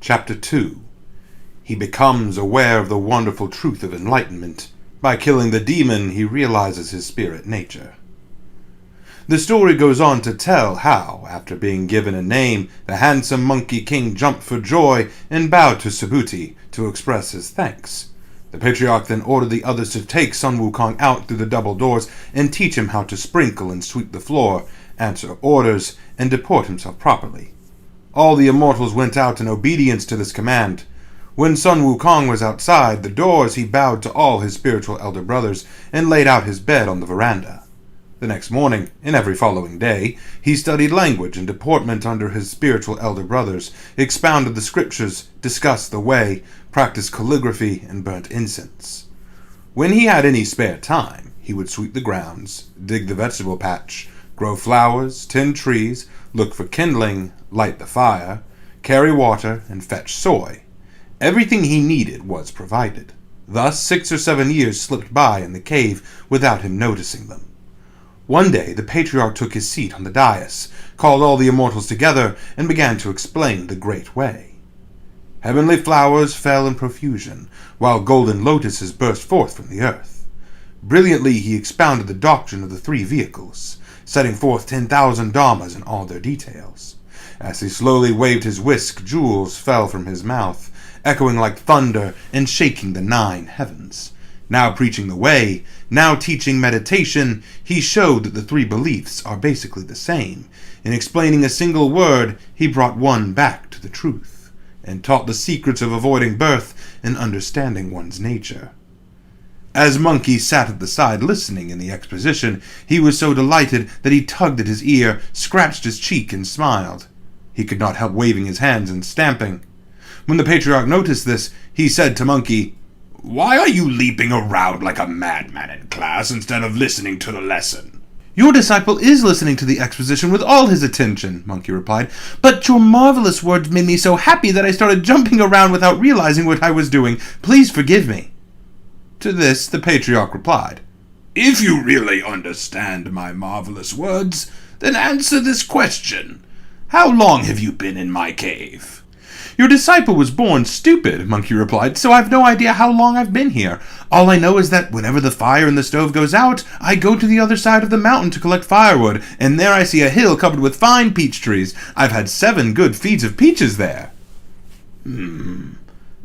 Chapter 2. He becomes aware of the wonderful truth of enlightenment. By killing the demon, he realizes his spirit nature. The story goes on to tell how, after being given a name, the handsome Monkey King jumped for joy and bowed to Subhuti to express his thanks. The patriarch then ordered the others to take Sun Wukong out through the double doors and teach him how to sprinkle and sweep the floor, answer orders, and deport himself properly. All the immortals went out in obedience to this command. When Sun Wukong was outside the doors, he bowed to all his spiritual elder brothers and laid out his bed on the veranda. The next morning, and every following day, he studied language and deportment under his spiritual elder brothers, expounded the scriptures, discussed the way, practiced calligraphy, and burnt incense. When he had any spare time, he would sweep the grounds, dig the vegetable patch, grow flowers, tend trees, look for kindling, light the fire, carry water, and fetch soy. Everything he needed was provided. Thus 6 or 7 years slipped by in the cave without him noticing them. One day the patriarch took his seat on the dais, called all the immortals together, and began to explain the great way. Heavenly flowers fell in profusion, while golden lotuses burst forth from the earth. Brilliantly he expounded the doctrine of the 3 vehicles, setting forth 10,000 dharmas in all their details. As he slowly waved his whisk, jewels fell from his mouth, echoing like thunder and shaking the 9 heavens. Now preaching the way, now teaching meditation, he showed that the 3 beliefs are basically the same. In explaining a single word, he brought one back to the truth, and taught the secrets of avoiding birth and understanding one's nature. As Monkey sat at the side listening in the exposition, he was so delighted that he tugged at his ear, scratched his cheek, and smiled. He could not help waving his hands and stamping. When the patriarch noticed this, he said to Monkey, "Why are you leaping around like a madman in class instead of listening to the lesson?" "Your disciple is listening to the exposition with all his attention," Monkey replied, "but your marvelous words made me so happy that I started jumping around without realizing what I was doing. Please forgive me." To this the patriarch replied, "If you really understand my marvelous words, then answer this question. How long have you been in my cave?" "Your disciple was born stupid," Monkey replied, "so I've no idea how long I've been here. All I know is that whenever the fire in the stove goes out, I go to the other side of the mountain to collect firewood, and there I see a hill covered with fine peach trees. I've had 7 good feeds of peaches there."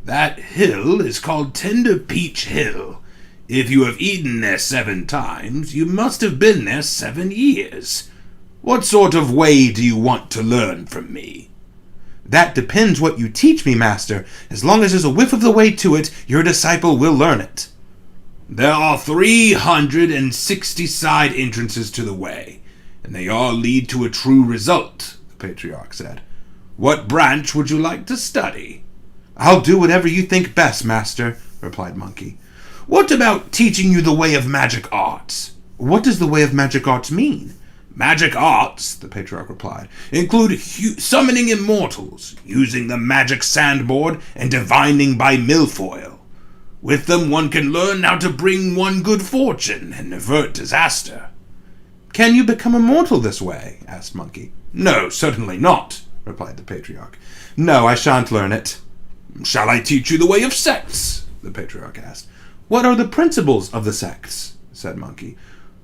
That hill is called Tender Peach Hill. If you have eaten there 7 times, you must have been there 7 years. What sort of way do you want to learn from me?" "That depends what you teach me, master. As long as there's a whiff of the way to it, your disciple will learn it." "There are 360 side entrances to the way, and they all lead to a true result," the patriarch said. "What branch would you like to study?" "I'll do whatever you think best, master," replied Monkey. "What about teaching you the way of magic arts?" "What does the way of magic arts mean?" "Magic arts," the patriarch replied, "include summoning immortals, using the magic sandboard, and divining by milfoil. With them one can learn how to bring one good fortune and avert disaster." "Can you become immortal this way?" asked Monkey. "No, certainly not," replied the patriarch. "No, I shan't learn it." "Shall I teach you the way of sects?" the patriarch asked. "What are the principles of the sects?" said Monkey.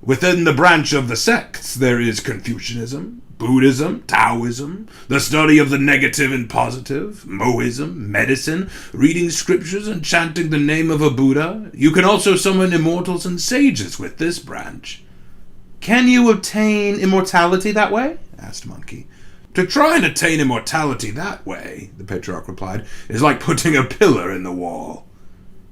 "Within the branch of the sects, there is Confucianism, Buddhism, Taoism, the study of the negative and positive, Mohism, medicine, reading scriptures and chanting the name of a Buddha. You can also summon immortals and sages with this branch." "Can you obtain immortality that way?" asked Monkey. "To try and attain immortality that way," the patriarch replied, "is like putting a pillar in the wall."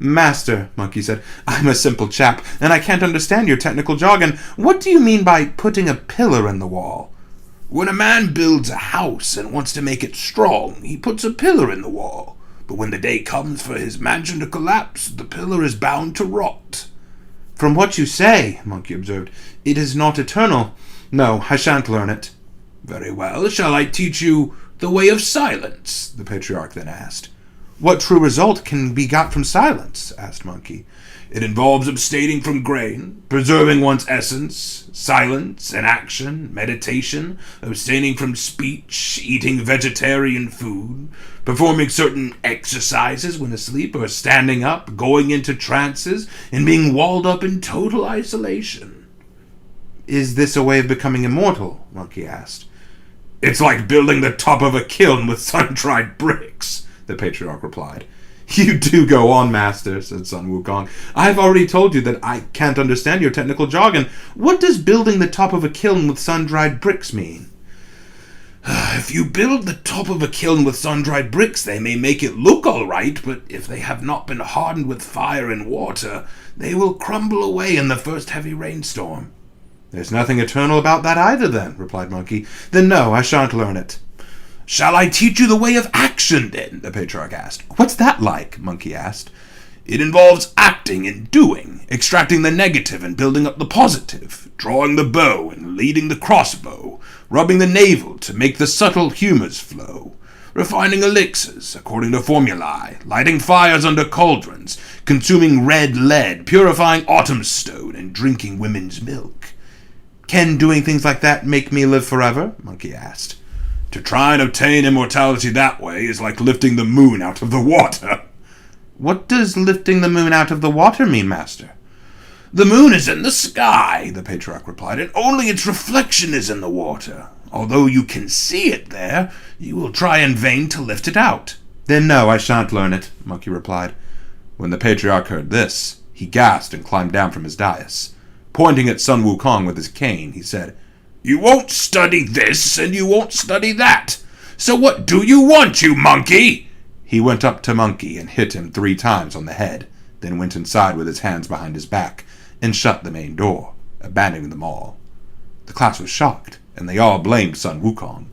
"Master," Monkey said, "I'm a simple chap, and I can't understand your technical jargon. What do you mean by putting a pillar in the wall?" "When a man builds a house and wants to make it strong, he puts a pillar in the wall. But when the day comes for his mansion to collapse, the pillar is bound to rot." "From what you say," Monkey observed, "it is not eternal. No, I shan't learn it." "Very well. Shall I teach you the way of silence?" the patriarch then asked. What true result can be got from silence? Asked Monkey. It involves abstaining from grain, preserving one's essence, silence, inaction, meditation, abstaining from speech, eating vegetarian food, performing certain exercises when asleep or standing up, going into trances, and being walled up in total isolation. Is this a way of becoming immortal? Monkey asked. It's like building the top of a kiln with sun-dried bricks, the patriarch replied. You do go on, master, said Sun Wukong. I've already told you that I can't understand your technical jargon. What does building the top of a kiln with sun-dried bricks mean? If you build the top of a kiln with sun-dried bricks, they may make it look all right, but if they have not been hardened with fire and water, they will crumble away in the first heavy rainstorm. There's nothing eternal about that either, then, replied Monkey. Then no, I shan't learn it. Shall I teach you the way of action, then? The patriarch asked. What's that like? Monkey asked. It involves acting and doing, extracting the negative and building up the positive, drawing the bow and leading the crossbow, rubbing the navel to make the subtle humors flow, refining elixirs according to formulae, lighting fires under cauldrons, consuming red lead, purifying autumn stone, and drinking women's milk. Can doing things like that make me live forever? Monkey asked. To try and obtain immortality that way is like lifting the moon out of the water. What does lifting the moon out of the water mean, master? The moon is in the sky, the patriarch replied, and only its reflection is in the water. Although you can see it there, you will try in vain to lift it out. Then no, I shan't learn it, Monkey replied. When the patriarch heard this, he gasped and climbed down from his dais. Pointing at Sun Wukong with his cane, he said, You won't study this, and you won't study that. So what do you want, you monkey? He went up to Monkey and hit him 3 times on the head, then went inside with his hands behind his back and shut the main door, abandoning them all. The class was shocked, and they all blamed Sun Wukong.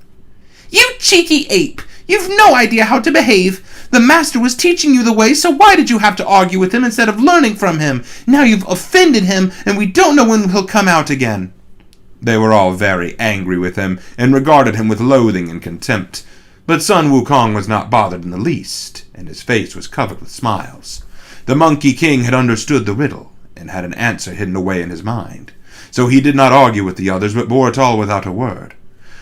You cheeky ape! You've no idea how to behave! The master was teaching you the way, so why did you have to argue with him instead of learning from him? Now you've offended him, and we don't know when he'll come out again. They were all very angry with him, and regarded him with loathing and contempt. But Sun Wukong was not bothered in the least, and his face was covered with smiles. The Monkey King had understood the riddle, and had an answer hidden away in his mind. So he did not argue with the others, but bore it all without a word.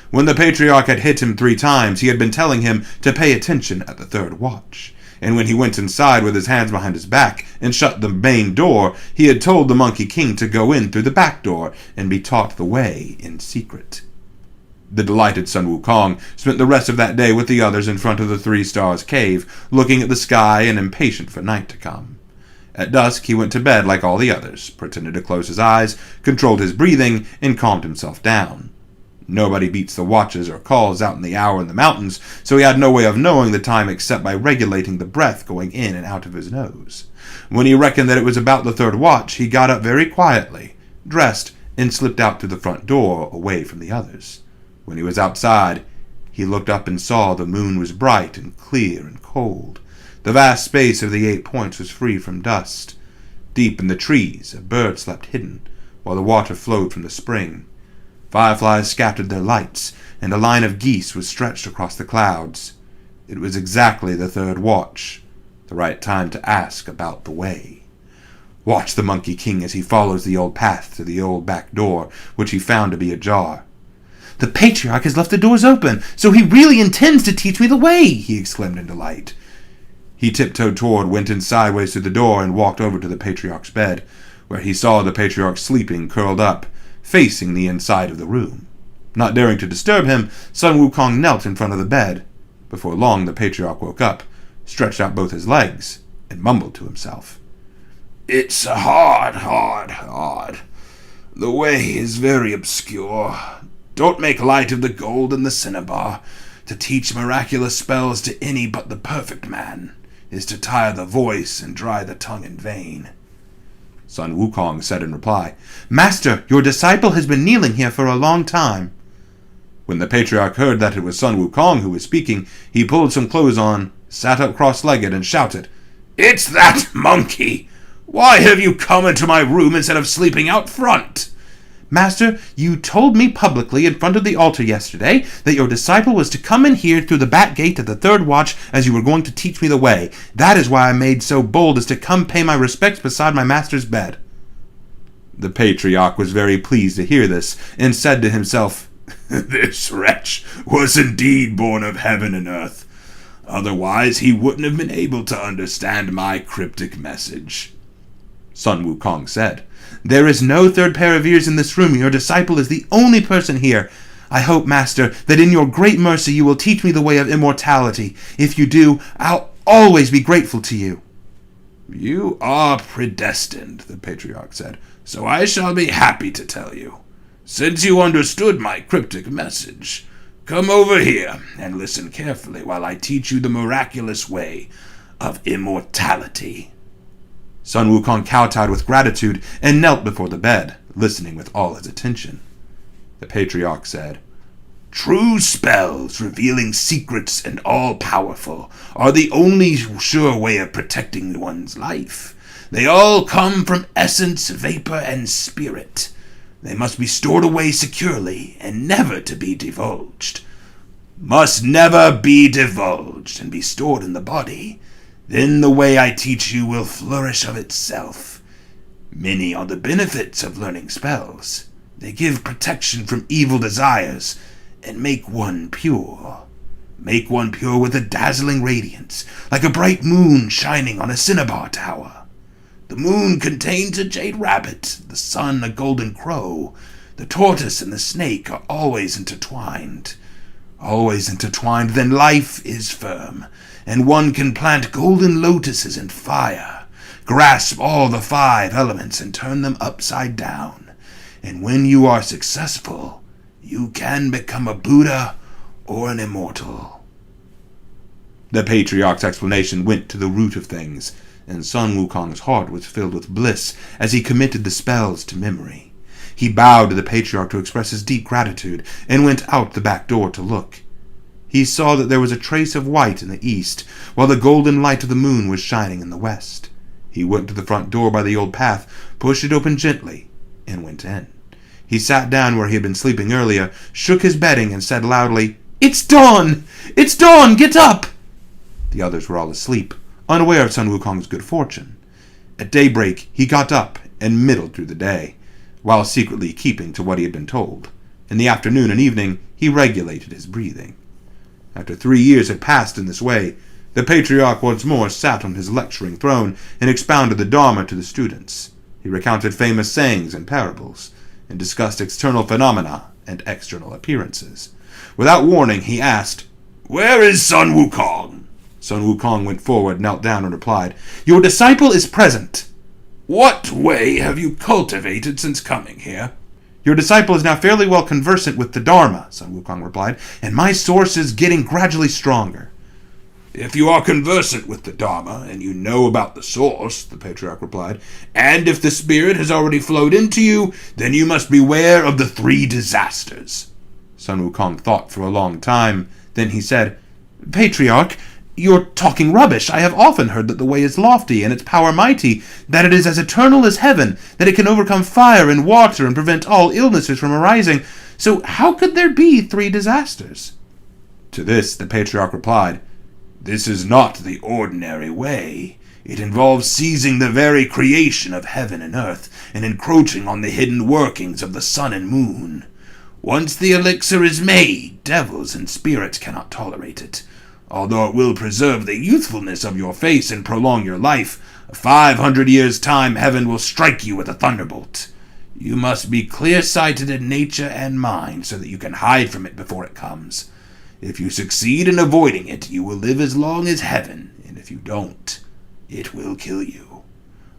When the patriarch had hit him 3 times, he had been telling him to pay attention at the 3rd watch. And when he went inside with his hands behind his back and shut the main door, he had told the Monkey King to go in through the back door and be taught the way in secret. The delighted Sun Wukong spent the rest of that day with the others in front of the 3 Stars cave, looking at the sky and impatient for night to come. At dusk he went to bed like all the others, pretended to close his eyes, controlled his breathing, and calmed himself down. Nobody beats the watches or calls out in the hour in the mountains, so he had no way of knowing the time except by regulating the breath going in and out of his nose. When he reckoned that it was about the 3rd watch, he got up very quietly, dressed, and slipped out through the front door away from the others. When he was outside, he looked up and saw the moon was bright and clear and cold. The vast space of the 8 points was free from dust. Deep in the trees, a bird slept hidden, while the water flowed from the spring. Fireflies scattered their lights, and a line of geese was stretched across the clouds. It was exactly the 3rd watch, the right time to ask about the way. Watch the Monkey King as he follows the old path to the old back door, which he found to be ajar. The patriarch has left the doors open, so he really intends to teach me the way, he exclaimed in delight. He tiptoed toward, went in sideways through the door, and walked over to the patriarch's bed, where he saw the patriarch sleeping, curled up, facing the inside of the room. Not daring to disturb him, Sun Wukong knelt in front of the bed. Before long, the patriarch woke up, stretched out both his legs, and mumbled to himself. It's hard. The way is very obscure. Don't make light of the gold and the cinnabar. To teach miraculous spells to any but the perfect man is to tire the voice and dry the tongue in vain. Sun Wukong said in reply, Master, your disciple has been kneeling here for a long time. When the patriarch heard that it was Sun Wukong who was speaking, he pulled some clothes on, sat up cross-legged, and shouted, It's that monkey! Why have you come into my room instead of sleeping out front? Master, you told me publicly in front of the altar yesterday that your disciple was to come in here through the back gate at the third watch as you were going to teach me the way. That is why I made so bold as to come pay my respects beside my master's bed." The patriarch was very pleased to hear this, and said to himself, "This wretch was indeed born of heaven and earth. Otherwise he wouldn't have been able to understand my cryptic message." Sun Wukong said, "There is no third pair of ears in this room. Your disciple is the only person here. I hope, Master, that in your great mercy you will teach me the way of immortality. If you do, I'll always be grateful to you." "You are predestined," the patriarch said, "so I shall be happy to tell you. Since you understood my cryptic message, come over here and listen carefully while I teach you the miraculous way of immortality." Sun Wukong kowtowed with gratitude and knelt before the bed, listening with all his attention. The patriarch said, "True spells revealing secrets and all-powerful are the only sure way of protecting one's life. They all come from essence, vapor, and spirit. They must be stored away securely and never to be divulged. Must never be divulged and be stored in the body. Then the way I teach you will flourish of itself. Many are the benefits of learning spells. They give protection from evil desires and make one pure. Make one pure with a dazzling radiance, like a bright moon shining on a cinnabar tower. The moon contains a jade rabbit, the sun a golden crow. The tortoise and the snake are always intertwined. Always intertwined, then life is firm, and one can plant golden lotuses in fire, grasp all the 5 elements and turn them upside down. And when you are successful, you can become a Buddha or an immortal." The patriarch's explanation went to the root of things, and Sun Wukong's heart was filled with bliss as he committed the spells to memory. He bowed to the patriarch to express his deep gratitude, and went out the back door to look. He saw that there was a trace of white in the east, while the golden light of the moon was shining in the west. He went to the front door by the old path, pushed it open gently, and went in. He sat down where he had been sleeping earlier, shook his bedding, and said loudly, "It's dawn! It's dawn! Get up!" The others were all asleep, unaware of Sun Wukong's good fortune. At daybreak he got up and middled through the day, while secretly keeping to what he had been told. In the afternoon and evening he regulated his breathing. After 3 years had passed in this way, the patriarch once more sat on his lecturing throne and expounded the Dharma to the students. He recounted famous sayings and parables, and discussed external phenomena and external appearances. Without warning, he asked, "Where is Sun Wukong?" Sun Wukong went forward, knelt down, and replied, "Your disciple is present." "What way have you cultivated since coming here?" "Your disciple is now fairly well conversant with the Dharma," Sun Wukong replied, "and my source is getting gradually stronger." "If you are conversant with the Dharma, and you know about the source," the patriarch replied, "and if the spirit has already flowed into you, then you must beware of the 3 disasters." Sun Wukong thought for a long time. Then he said, "Patriarch, you're talking rubbish. I have often heard that the way is lofty and its power mighty, that it is as eternal as heaven, that it can overcome fire and water and prevent all illnesses from arising. So how could there be 3 disasters?" To this the patriarch replied, "This is not the ordinary way. It involves seizing the very creation of heaven and earth and encroaching on the hidden workings of the sun and moon. Once the elixir is made, devils and spirits cannot tolerate it. Although it will preserve the youthfulness of your face and prolong your life, 500 years' time heaven will strike you with a thunderbolt. You must be clear-sighted in nature and mind so that you can hide from it before it comes. If you succeed in avoiding it, you will live as long as heaven, and if you don't, it will kill you.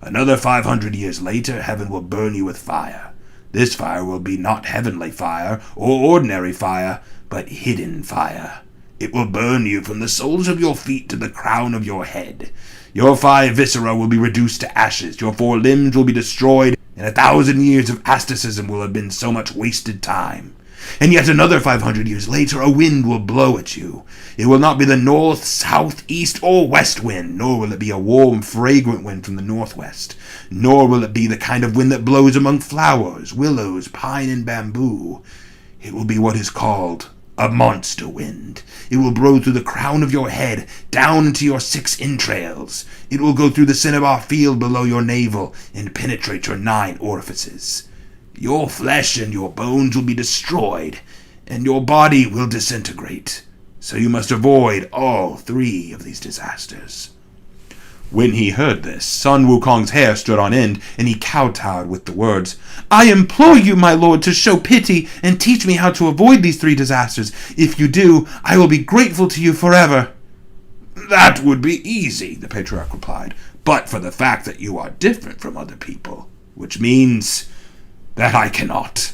Another 500 years later, heaven will burn you with fire. This fire will be not heavenly fire or ordinary fire, but hidden fire. It will burn you from the soles of your feet to the crown of your head. Your 5 viscera will be reduced to ashes, your 4 limbs will be destroyed, and 1,000 years of asceticism will have been so much wasted time. And yet another 500 years later, a wind will blow at you. It will not be the north, south, east, or west wind, nor will it be a warm, fragrant wind from the northwest, nor will it be the kind of wind that blows among flowers, willows, pine, and bamboo. It will be what is called a monster wind. It will blow through the crown of your head, down into your 6 entrails. It will go through the cinnabar field below your navel, and penetrate your 9 orifices. Your flesh and your bones will be destroyed, and your body will disintegrate. So you must avoid all 3 of these disasters. When he heard this, Sun Wukong's hair stood on end, and he kowtowed with the words, "I implore you, my lord, to show pity and teach me how to avoid these 3 disasters. If you do, I will be grateful to you forever." "That would be easy," the patriarch replied, "but for the fact that you are different from other people, which means that I cannot."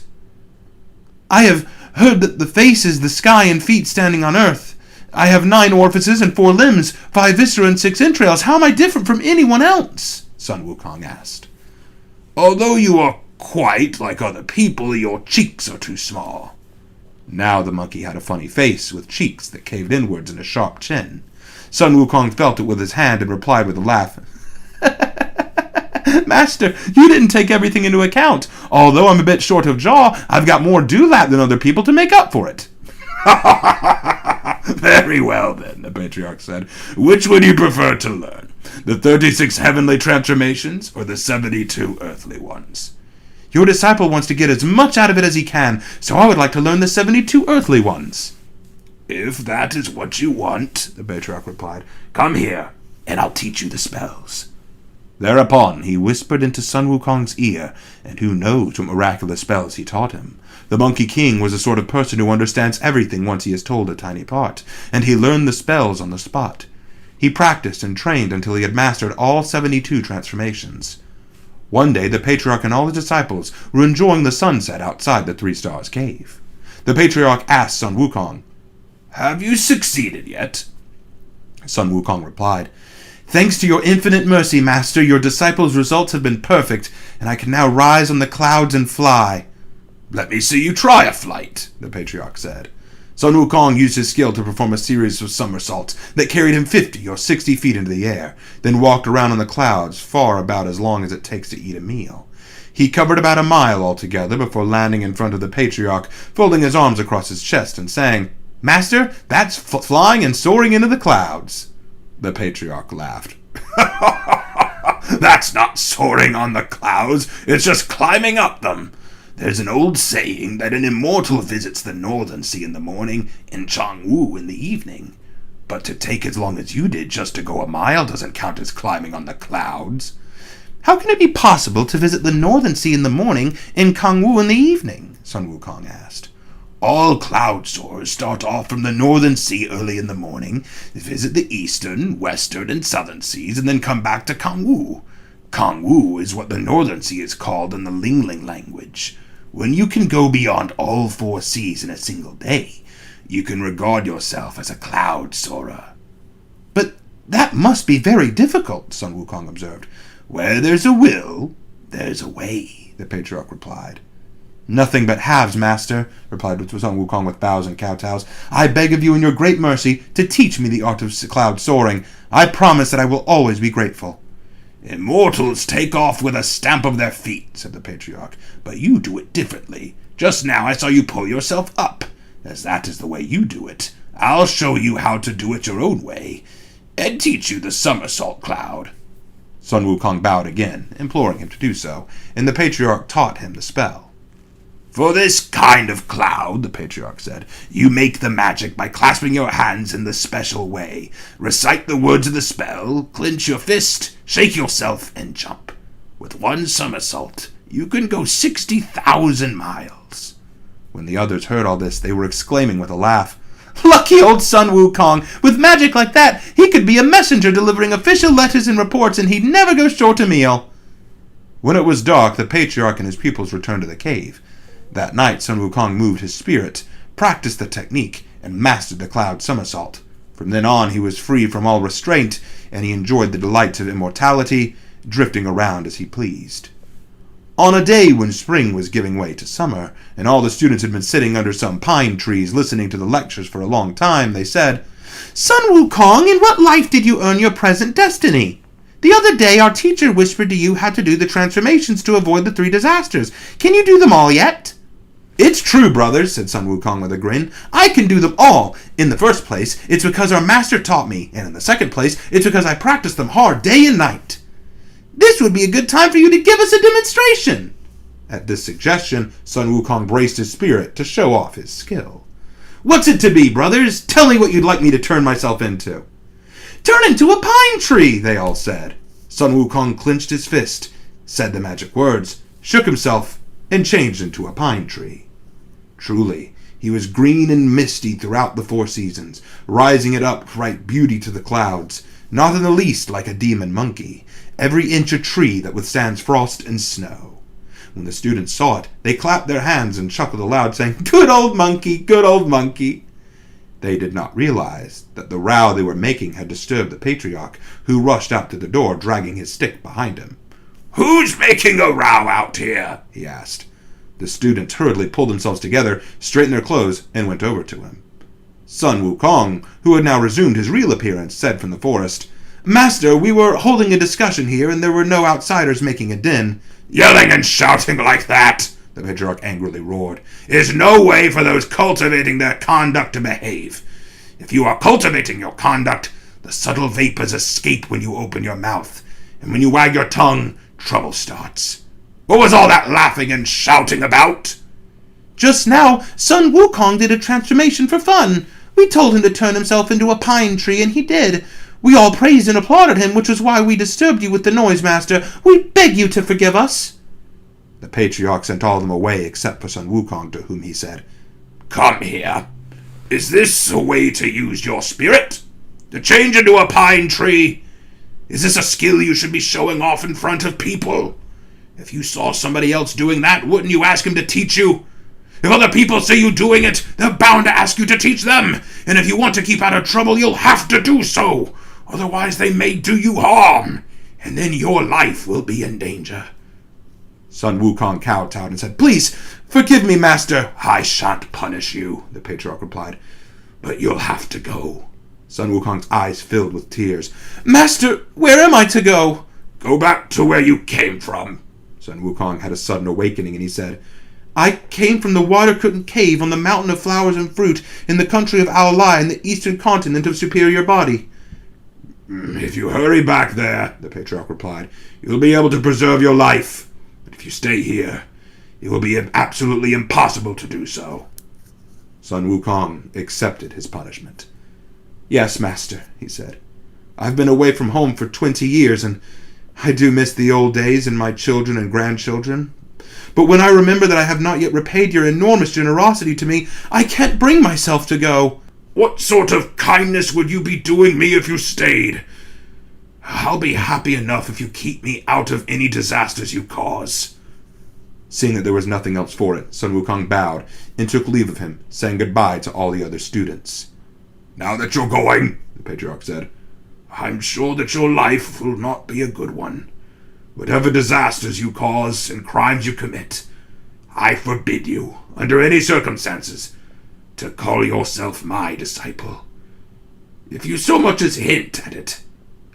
"I have heard that the face is the sky and feet standing on earth. I have 9 orifices and 4 limbs, 5 viscera and 6 entrails. How am I different from anyone else?" Sun Wukong asked. "Although you are quite like other people, your cheeks are too small." Now the monkey had a funny face, with cheeks that caved inwards and a sharp chin. Sun Wukong felt it with his hand and replied with a laugh, "Master, you didn't take everything into account. Although I'm a bit short of jaw, I've got more dewlap than other people to make up for it." "Very well, then," the patriarch said. "Which would you prefer to learn? The 36 heavenly transformations or the 72 earthly ones?" "Your disciple wants to get as much out of it as he can, so I would like to learn the 72 earthly ones." "If that is what you want," the patriarch replied, "come here, and I'll teach you the spells." Thereupon he whispered into Sun Wukong's ear, and who knows what miraculous spells he taught him. The Monkey King was the sort of person who understands everything once he is told a tiny part, and he learned the spells on the spot. He practiced and trained until he had mastered all 72 transformations. One day the patriarch and all his disciples were enjoying the sunset outside the 3 Stars cave. The patriarch asked Sun Wukong, "Have you succeeded yet?" Sun Wukong replied, "Thanks to your infinite mercy, Master, your disciples' results have been perfect, and I can now rise on the clouds and fly." "Let me see you try a flight," the patriarch said. Sun Wukong used his skill to perform a series of somersaults that carried him 50 or 60 feet into the air, then walked around on the clouds far about as long as it takes to eat a meal. He covered about a mile altogether before landing in front of the patriarch, folding his arms across his chest and saying, "Master, that's flying and soaring into the clouds." The patriarch laughed. "That's not soaring on the clouds, it's just climbing up them. There's an old saying that an immortal visits the northern sea in the morning and Changwu in the evening. But to take as long as you did just to go a mile doesn't count as climbing on the clouds." "How can it be possible to visit the northern sea in the morning and Kangwu in the evening?" Sun Wukong asked. "All cloud soarers start off from the northern sea early in the morning, visit the eastern, western, and southern seas, and then come back to Kangwu. Kangwu is what the northern sea is called in the Lingling language. When you can go beyond all 4 seas in a single day, you can regard yourself as a cloud soarer." "But that must be very difficult," Sun Wukong observed. "Where there's a will, there's a way," the patriarch replied. "Nothing but halves, Master," replied Sun Wukong with bows and kowtows. "I beg of you in your great mercy to teach me the art of cloud soaring. I promise that I will always be grateful." "Immortals take off with a stamp of their feet," said the patriarch, "but you do it differently. Just now I saw you pull yourself up. As that is the way you do it, I'll show you how to do it your own way, and teach you the somersault cloud." Sun Wukong bowed again, imploring him to do so, and the patriarch taught him the spell. "For this kind of cloud," the patriarch said, "you make the magic by clasping your hands in the special way. Recite the words of the spell, clench your fist, shake yourself, and jump. With 1 somersault, you can go 60,000 miles. When the others heard all this, they were exclaiming with a laugh, "Lucky old Sun Wukong! With magic like that, he could be a messenger delivering official letters and reports, and he'd never go short a meal." When it was dark, the patriarch and his pupils returned to the cave. That night, Sun Wukong moved his spirit, practiced the technique, and mastered the cloud somersault. From then on, he was free from all restraint, and he enjoyed the delights of immortality, drifting around as he pleased. On a day when spring was giving way to summer, and all the students had been sitting under some pine trees listening to the lectures for a long time, they said, "Sun Wukong, in what life did you earn your present destiny? The other day our teacher whispered to you how to do the transformations to avoid the 3 disasters. Can you do them all yet?" "It's true, brothers," said Sun Wukong with a grin. "I can do them all. In the first place, it's because our master taught me, and in the second place, it's because I practiced them hard day and night." "This would be a good time for you to give us a demonstration." At this suggestion, Sun Wukong braced his spirit to show off his skill. "What's it to be, brothers? Tell me what you'd like me to turn myself into." "Turn into a pine tree," they all said. Sun Wukong clenched his fist, said the magic words, shook himself, and changed into a pine tree. Truly, he was green and misty throughout the 4 seasons, rising in upright beauty to the clouds, not in the least like a demon monkey, every inch a tree that withstands frost and snow. When the students saw it, they clapped their hands and chuckled aloud, saying, "Good old monkey, good old monkey." They did not realize that the row they were making had disturbed the patriarch, who rushed out to the door, dragging his stick behind him. "Who's making a row out here?" he asked. The students hurriedly pulled themselves together, straightened their clothes, and went over to him. Sun Wukong, who had now resumed his real appearance, said from the forest, "Master, we were holding a discussion here, and there were no outsiders making a din." "Yelling and shouting like that," the patriarch angrily roared, "is no way for those cultivating their conduct to behave. If you are cultivating your conduct, the subtle vapors escape when you open your mouth, and when you wag your tongue, trouble starts. What was all that laughing and shouting about?" "Just now, Sun Wukong did a transformation for fun. We told him to turn himself into a pine tree, and he did. We all praised and applauded him, which was why we disturbed you with the noise, Master. We beg you to forgive us." The patriarch sent all of them away except for Sun Wukong, to whom he said, "Come here. Is this a way to use your spirit? To change into a pine tree? Is this a skill you should be showing off in front of people? If you saw somebody else doing that, wouldn't you ask him to teach you? If other people see you doing it, they're bound to ask you to teach them. And if you want to keep out of trouble, you'll have to do so. Otherwise, they may do you harm, and then your life will be in danger." Sun Wukong kowtowed and said, "Please, forgive me, Master." "I shan't punish you," the patriarch replied, "but you'll have to go." Sun Wukong's eyes filled with tears. "Master, where am I to go?" "Go back to where you came from." Sun Wukong had a sudden awakening, and he said, "I came from the water-curtained cave on the mountain of flowers and fruit in the country of Aolai in the eastern continent of Superior Body." "If you hurry back there," the patriarch replied, "you'll be able to preserve your life. But if you stay here, it will be absolutely impossible to do so." Sun Wukong accepted his punishment. "Yes, Master," he said. "I've been away from home for 20 years, and I do miss the old days and my children and grandchildren. But when I remember that I have not yet repaid your enormous generosity to me, I can't bring myself to go." "What sort of kindness would you be doing me if you stayed? I'll be happy enough if you keep me out of any disasters you cause." Seeing that there was nothing else for it, Sun Wukong bowed and took leave of him, saying goodbye to all the other students. "Now that you're going," the patriarch said, "I'm sure that your life will not be a good one. Whatever disasters you cause and crimes you commit, I forbid you, under any circumstances, to call yourself my disciple. If you so much as hint at it,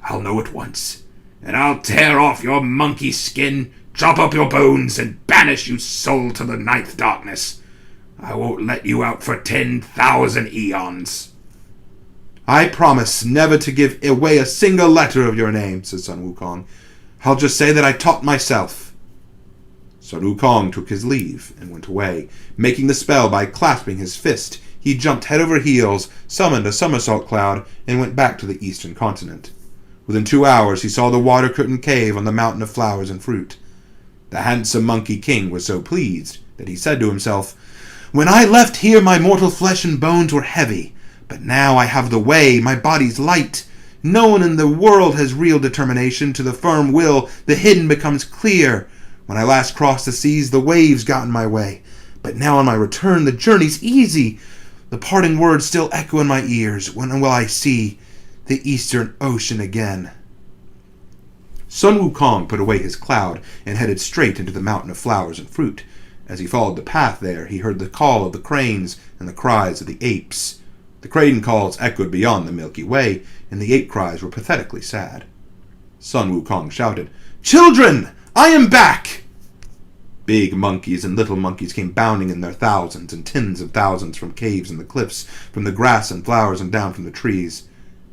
I'll know at once, and I'll tear off your monkey skin, chop up your bones, and banish you soul to the ninth darkness. I won't let you out for 10,000 eons." "I promise never to give away a single letter of your name," said Sun Wukong. "I'll just say that I taught myself." Sun Wukong took his leave and went away. Making the spell by clasping his fist, he jumped head over heels, summoned a somersault cloud, and went back to the eastern continent. Within 2 hours he saw the water-curtained cave on the mountain of flowers and fruit. The handsome Monkey King was so pleased that he said to himself, "When I left here my mortal flesh and bones were heavy, but now I have the way, my body's light. No one in the world has real determination. To the firm will, the hidden becomes clear. When I last crossed the seas, the waves got in my way. But now on my return, the journey's easy. The parting words still echo in my ears. When will I see the Eastern Ocean again?" Sun Wukong put away his cloud and headed straight into the mountain of flowers and fruit. As he followed the path there, he heard the call of the cranes and the cries of the apes. The crane calls echoed beyond the Milky Way, and the ape cries were pathetically sad. Sun Wukong shouted, "Children! I am back!" Big monkeys and little monkeys came bounding in their thousands and tens of thousands from caves and the cliffs, from the grass and flowers and down from the trees.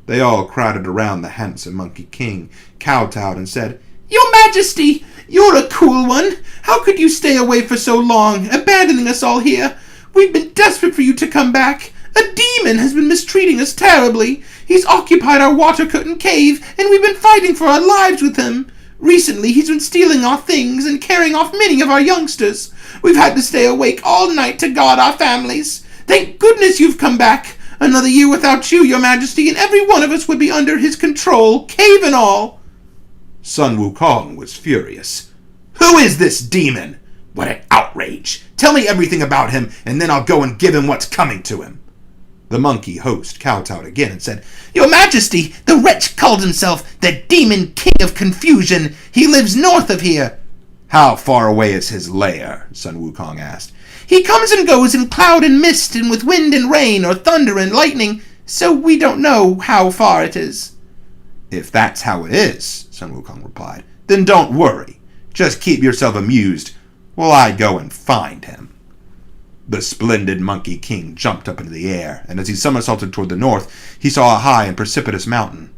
They all crowded around the handsome Monkey King, kowtowed, and said, "Your Majesty, you're a cool one. How could you stay away for so long, abandoning us all here? We've been desperate for you to come back. A demon has been mistreating us terribly. He's occupied our water-curtain cave, and we've been fighting for our lives with him. Recently, he's been stealing our things and carrying off many of our youngsters. We've had to stay awake all night to guard our families. Thank goodness you've come back. Another year without you, Your Majesty, and every one of us would be under his control, cave and all." Sun Wukong was furious. "Who is this demon? What an outrage! Tell me everything about him, and then I'll go and give him what's coming to him." The monkey host kowtowed again and said, "Your Majesty, the wretch called himself the Demon King of Confusion. He lives north of here." "How far away is his lair?" Sun Wukong asked. "He comes and goes in cloud and mist, and with wind and rain, or thunder and lightning, so we don't know how far it is." "If that's how it is," Sun Wukong replied, "then don't worry. Just keep yourself amused while I go and find him." The splendid Monkey King jumped up into the air, and as he somersaulted toward the north, he saw a high and precipitous mountain.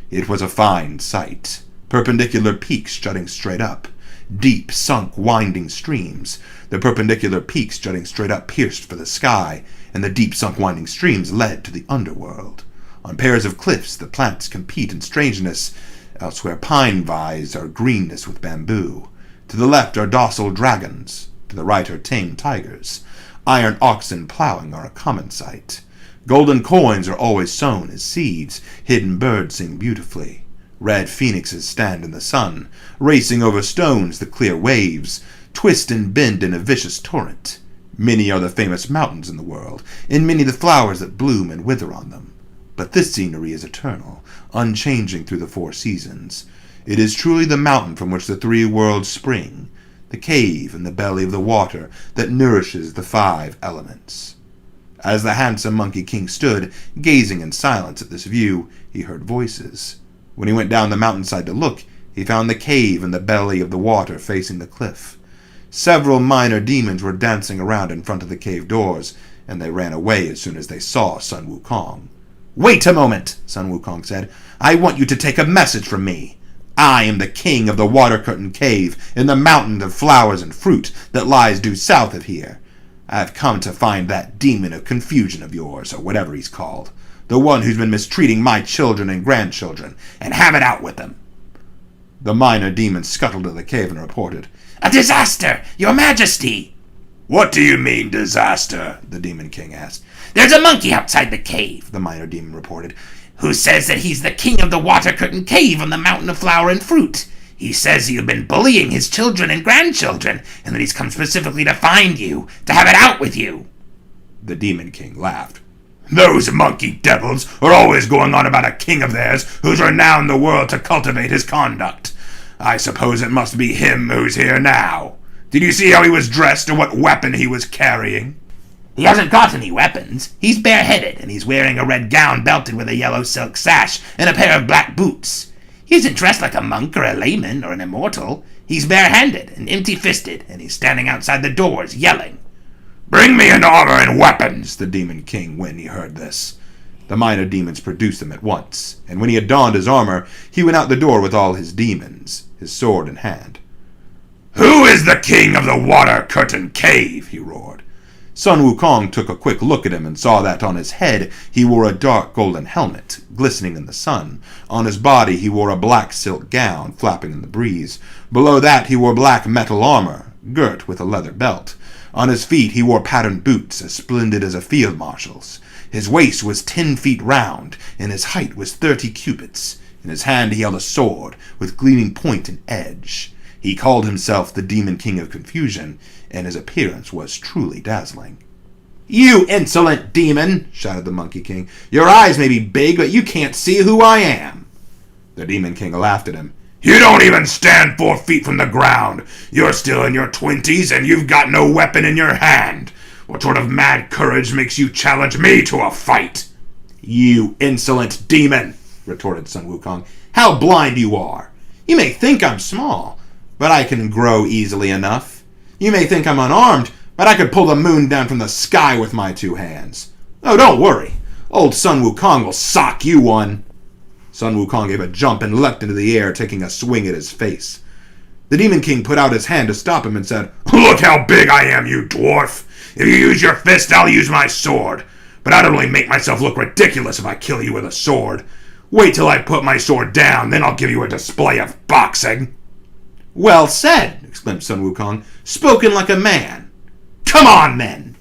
It was a fine sight. Perpendicular peaks jutting straight up. Deep, sunk, winding streams. The perpendicular peaks jutting straight up pierced for the sky, and the deep, sunk, winding streams led to the underworld. On pairs of cliffs, the plants compete in strangeness. Elsewhere, pine vines are greenness with bamboo. To the left are docile dragons. To the right are tame tigers. Iron oxen plowing are a common sight. Golden coins are always sown as seeds. Hidden birds sing beautifully. Red phoenixes stand in the sun. Racing over stones, the clear waves twist and bend in a vicious torrent. Many are the famous mountains in the world, and many the flowers that bloom and wither on them. But this scenery is eternal, unchanging through the 4 seasons. It is truly the mountain from which the 3 worlds spring, the cave in the belly of the water that nourishes the 5 elements. As the handsome Monkey King stood, gazing in silence at this view, he heard voices. When he went down the mountainside to look, he found the cave in the belly of the water facing the cliff. Several minor demons were dancing around in front of the cave doors, and they ran away as soon as they saw Sun Wukong. "Wait a moment," Sun Wukong said. "I want you to take a message from me. I am the king of the water-curtain cave in the mountain of flowers and fruit that lies due south of here. I've come to find that demon of confusion of yours, or whatever he's called, the one who's been mistreating my children and grandchildren, and have it out with him." The minor demon scuttled to the cave and reported, "A disaster, Your Majesty!" "What do you mean, disaster?" the Demon King asked. "There's a monkey outside the cave," the minor demon reported, "who says that he's the king of the water-curtain cave on the mountain of flower and fruit. He says you've been bullying his children and grandchildren, and that he's come specifically to find you, to have it out with you." The Demon King laughed. "Those monkey devils are always going on about a king of theirs who's renowned the world to cultivate his conduct. I suppose it must be him who's here now. Did you see how he was dressed or what weapon he was carrying?" "He hasn't got any weapons. He's bareheaded, and he's wearing a red gown belted with a yellow silk sash and a pair of black boots. He isn't dressed like a monk or a layman or an immortal. He's barehanded and empty-fisted, and he's standing outside the doors yelling." "Bring me an armor and weapons," the Demon King when he heard this. The minor demons produced them at once, and when he had donned his armor, he went out the door with all his demons, his sword in hand. "Who is the king of the water-curtain cave?" he roared. Sun Wukong took a quick look at him and saw that on his head he wore a dark golden helmet, glistening in the sun. On his body he wore a black silk gown, flapping in the breeze. Below that he wore black metal armor, girt with a leather belt. On his feet he wore patterned boots, as splendid as a field marshal's. His waist was 10 feet round, and his height was 30 cubits. In his hand he held a sword, with gleaming point and edge. He called himself the Demon King of Confusion, and his appearance was truly dazzling. "You insolent demon!" shouted the Monkey King. "Your eyes may be big, but you can't see who I am." The Demon King laughed at him. You don't even stand 4 feet from the ground. You're still in your 20s and you've got no weapon in your hand. What sort of mad courage makes you challenge me to a fight? You insolent demon, retorted Sun Wukong. How blind you are! You may think I'm small, but I can grow easily enough. You may think I'm unarmed, but I could pull the moon down from the sky with my 2 hands. Oh, don't worry. Old Sun Wukong will sock you one. Sun Wukong gave a jump and leapt into the air, taking a swing at his face. The Demon King put out his hand to stop him and said, Look how big I am, you dwarf! If you use your fist, I'll use my sword. But I'd only make myself look ridiculous if I kill you with a sword. Wait till I put my sword down, then I'll give you a display of boxing. Well said, exclaimed Sun Wukong. Spoken like a man. Come on, then!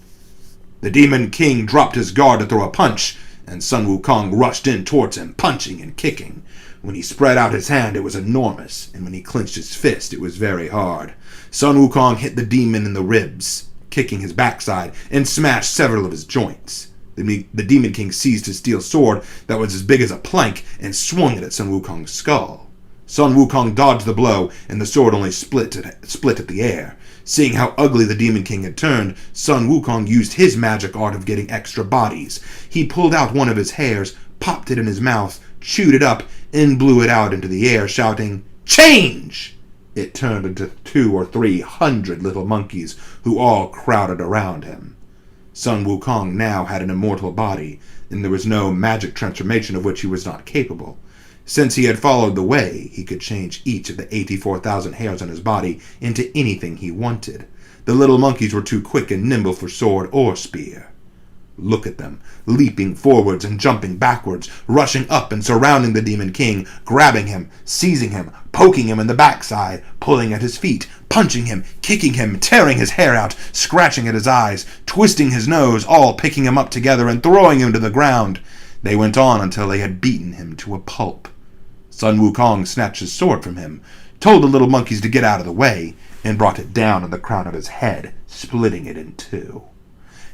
The Demon King dropped his guard to throw a punch, and Sun Wukong rushed in towards him, punching and kicking. When he spread out his hand, it was enormous, and when he clenched his fist, it was very hard. Sun Wukong hit the demon in the ribs, kicking his backside, and smashed several of his joints. The Demon King seized his steel sword that was as big as a plank and swung it at Sun Wukong's skull. Sun Wukong dodged the blow, and the sword only split at the air. Seeing how ugly the Demon King had turned, Sun Wukong used his magic art of getting extra bodies. He pulled out one of his hairs, popped it in his mouth, chewed it up, and blew it out into the air, shouting, "Change!" It turned into 200 or 300 little monkeys, who all crowded around him. Sun Wukong now had an immortal body, and there was no magic transformation of which he was not capable. Since he had followed the way, he could change each of the 84,000 hairs on his body into anything he wanted. The little monkeys were too quick and nimble for sword or spear. Look at them, leaping forwards and jumping backwards, rushing up and surrounding the Demon King, grabbing him, seizing him, poking him in the backside, pulling at his feet, punching him, kicking him, tearing his hair out, scratching at his eyes, twisting his nose, all picking him up together and throwing him to the ground. They went on until they had beaten him to a pulp. Sun Wukong snatched his sword from him, told the little monkeys to get out of the way, and brought it down on the crown of his head, splitting it in 2.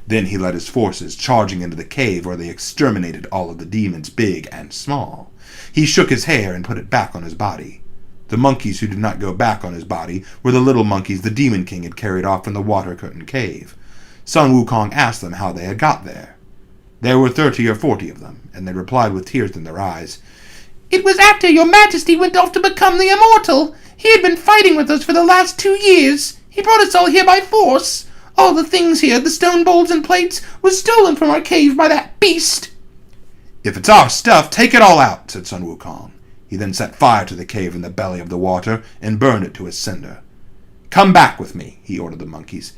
Then he led his forces charging into the cave where they exterminated all of the demons, big and small. He shook his hair and put it back on his body. The monkeys who did not go back on his body were the little monkeys the Demon King had carried off from the water-curtain cave. Sun Wukong asked them how they had got there. There were 30 or 40 of them, and they replied with tears in their eyes, "It was after your majesty went off to become the immortal. He had been fighting with us for the last 2 years. He brought us all here by force. All the things here, the stone bowls and plates, was stolen from our cave by that beast." "If it's our stuff, take it all out," said Sun Wukong. He then set fire to the cave in the belly of the water and burned it to a cinder. "Come back with me," he ordered the monkeys.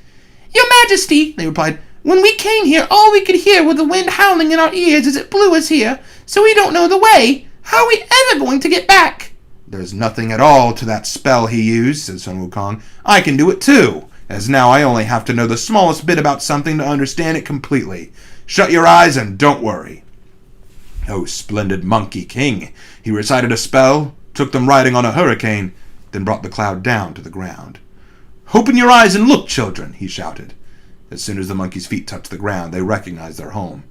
"Your majesty," they replied, "when we came here, all we could hear was the wind howling in our ears as it blew us here, so we don't know the way. How are we ever going to get back?" "There's nothing at all to that spell he used," said Sun Wukong. "I can do it too, as now I only have to know the smallest bit about something to understand it completely. Shut your eyes and don't worry." "Oh, splendid Monkey King!" He recited a spell, took them riding on a hurricane, then brought the cloud down to the ground. "Open your eyes and look, children," he shouted. As soon as the monkeys' feet touched the ground, they recognized their home.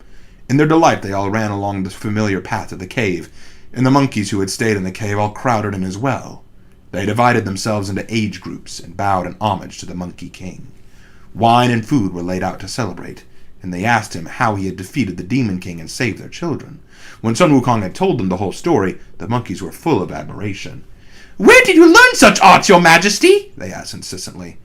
In their delight, they all ran along the familiar path of the cave, and the monkeys who had stayed in the cave all crowded in as well. They divided themselves into age groups and bowed in homage to the Monkey King. Wine and food were laid out to celebrate, and they asked him how he had defeated the Demon King and saved their children. When Sun Wukong had told them the whole story, the monkeys were full of admiration. "Where did you learn such arts, your majesty?" they asked insistently.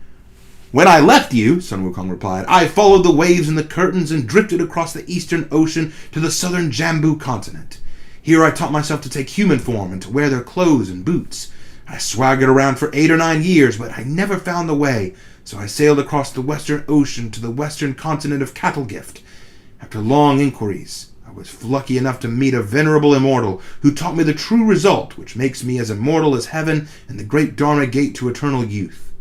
"When I left you," Sun Wukong replied, "I followed the waves and the curtains and drifted across the eastern ocean to the southern Jambu continent. Here I taught myself to take human form and to wear their clothes and boots. I swaggered around for 8 or 9 years, but I never found the way, so I sailed across the western ocean to the western continent of Catalgift. After long inquiries, I was lucky enough to meet a venerable immortal who taught me the true result, which makes me as immortal as heaven and the great Dharma gate to eternal youth."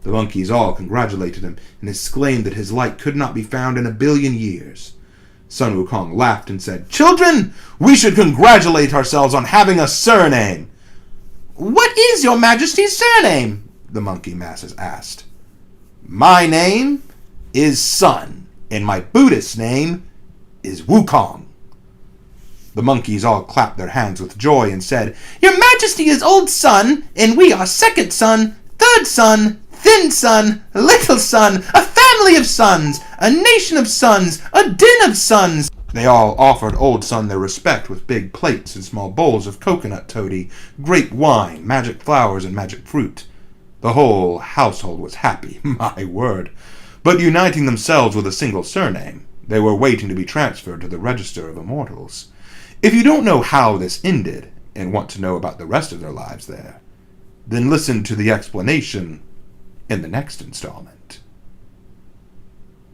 The monkeys all congratulated him and exclaimed that his like could not be found in 1,000,000,000 years. Sun Wukong laughed and said, "Children, we should congratulate ourselves on having a surname." "What is your majesty's surname?" the monkey masses asked. "My name is Sun, and my Buddhist name is Wukong." The monkeys all clapped their hands with joy and said, "Your Majesty is Old Sun, and we are Second Son, Third Son, Thin Son, Little Son, a family of sons, a nation of sons, a din of sons." They all offered Old Sun their respect with big plates and small bowls of coconut toddy, grape wine, magic flowers, and magic fruit. The whole household was happy, my word. But uniting themselves with a single surname, they were waiting to be transferred to the Register of Immortals. If you don't know how this ended, and want to know about the rest of their lives there, then listen to the explanation in the next installment.